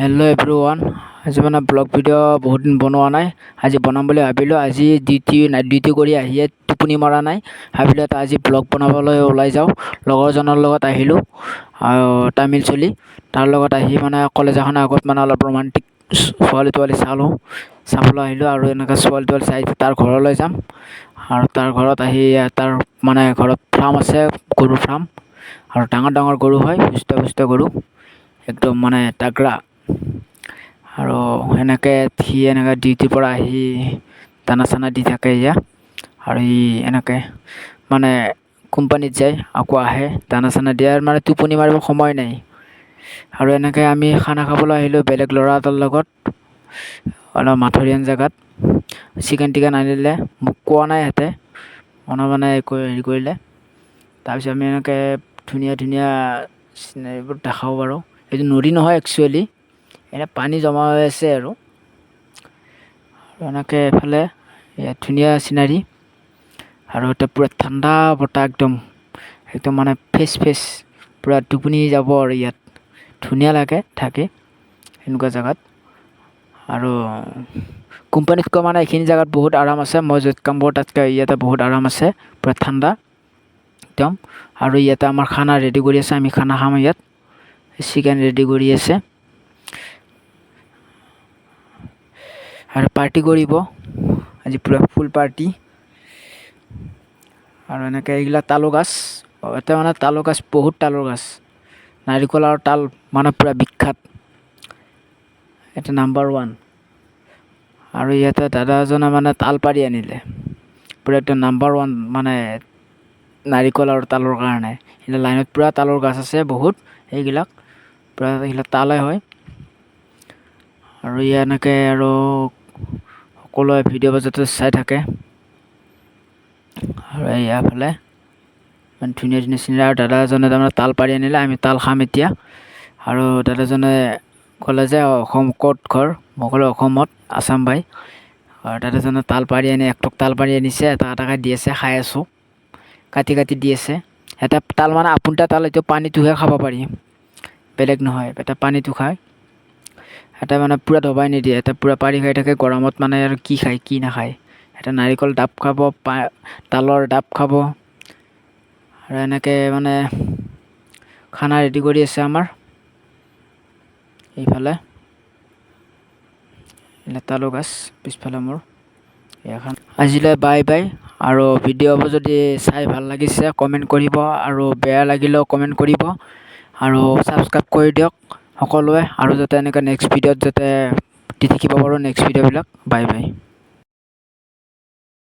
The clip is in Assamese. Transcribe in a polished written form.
হেল্ল' এভৰিৱান, আজি মানে ব্লগ ভিডিঅ' বহুত দিন বনোৱা নাই। আজি বনাম বুলি ভাবিলোঁ। আজি নাইট ডিউটি কৰি আহিয়ে টোপনি মৰা নাই, ভাবিলোঁ এটা আজি ব্লগ বনাবলৈ ওলাই যাওঁ। লগৰজনৰ লগত আহিলোঁ, তামিল চলি তাৰ লগত আহি মানে কলেজ এখনৰ আগত মানে অলপ ৰোমান্টিক ছোৱালী তোৱালী চাবলৈ আহিলোঁ। আৰু এনেকৈ ছোৱালী তোৱালী চাই তাৰ ঘৰলৈ যাম। আৰু তাৰ ঘৰত আহি তাৰ মানে ঘৰত ফাৰ্ম আছে, গৰুৰ ফাৰ্ম, আৰু ডাঙৰ ডাঙৰ গৰু হয়, সুস্থ পুস্থ গৰু, একদম মানে তাগৰা। আৰু এনেকৈ সি এনেকৈ ডিউটিৰ পৰা আহি দানা চানা দি থাকে ইয়াত। আৰু সি এনেকৈ মানে কোম্পানীত যায়, আকৌ আহে, দানা চানা দিয়াৰ মানে টোপনি মাৰিব সময় নাই। আৰু এনেকৈ আমি খানা খাবলৈ আহিলোঁ বেলেগ ল'ৰা এটাৰ লগত, অলপ মাথুৰিয়ান জেগাত। চিকেন টিকেন আনিলে, মোক কোৱা নাই সিহঁতে, মানে হেৰি কৰিলে। তাৰপিছত আমি এনেকৈ ধুনীয়া ধুনীয়া চিনাৰীবোৰ দেখাব পাৰোঁ। এইটো নদী নহয় একচুৱেলি, এনে পানী জমা হৈ আছে। আৰু এনেকৈ এফালে ইয়াত ধুনীয়া চিনাৰী, আৰু এটা পূৰা ঠাণ্ডা বতাহ, একদম মানে ফ্ৰেছ পূৰা টোপনি যাব। আৰু ইয়াত ধুনীয়া লাগে থাকি এনেকুৱা জেগাত। আৰু কোম্পানীতকৈ মানে এইখিনি জেগাত বহুত আৰাম আছে। মই য'ত কাম কৰোঁ তাতকৈ ইয়াতে বহুত আৰাম আছে, পূৰা ঠাণ্ডা একদম। আৰু ইয়াতে আমাৰ খানা ৰেডি কৰি আছে, আমি খানা খাম ইয়াত। চিকেন ৰেডি কৰি আছে আৰু পাৰ্টি কৰিব আজি, পূৰা ফুল পাৰ্টি। আৰু এনেকৈ এইগিলা তালো গাছ, ইয়াতে মানে তালো গাছ, বহুত তালৰ গাছ, নাৰিকল আৰু তাল মানে পূৰা বিখ্যাত, এটা নাম্বাৰ 1। আৰু ইয়াতে দাদা এজনে মানে তাল পাৰি আনিলে, পূৰা একদম নাম্বাৰ 1 মানে নাৰিকল আৰু তালৰ কাৰণে। এইবিলাক লাইনত পূৰা তালৰ গাছ আছে বহুত, এইবিলাক পূৰা এইবিলাক তালে হয়। আৰু এনেকৈ আৰু সকলোৱে ভিডিঅ' বাজতে চাই থাকে। আৰু ইয়াৰফালে ইমান ধুনীয়া ধুনীয়া চিনেৰী। আৰু দাদা এজনে তাৰমানে তাল পাৰি আনিলে, আমি তাল খাম এতিয়া। আৰু দাদাজনে ক'লে যে অসম ক'ত ঘৰ, মই ক'লোঁ অসমত, আছাম ভাই। আৰু দাদাজনে তাল পাৰি আনি একটক তাল পাৰি আনিছে, এটা এটাকৈ দি আছে, খাই আছোঁ, কাটি কাটি দি আছে। এটা তাল মানে আপোনটা তাল, এইটো পানীটোহে খাব পাৰি, বেলেগ নহয়, এটা পানীটো খায়। এটা মানে পূৰা দবাই নিদিয়ে, এটা পূৰা পাৰি খাই থাকে। গৰমত মানে আৰু কি খায় কি নাখায়, এটা নাৰিকল ডাব খাব, তালৰ ডাব খাব। আৰু এনেকৈ মানে খানা ৰেডি কৰি আছে আমাৰ এইফালে, তালো গাছ পিছফালে মোৰ এখন। আজিলৈ বাই বাই। আৰু ভিডিঅ'বোৰ যদি চাই ভাল লাগিছে কমেণ্ট কৰিব, আৰু বেয়া লাগিলেও কমেণ্ট কৰিব, আৰু ছাবস্ক্ৰাইব কৰি দিয়ক সকলোৱে। আৰু যাতে এনেকৈ নেক্সট ভিডিঅ'ত যাতে দি থাকিব পাৰোঁ নেক্সট ভিডিঅ'বিলাক। Bye bye.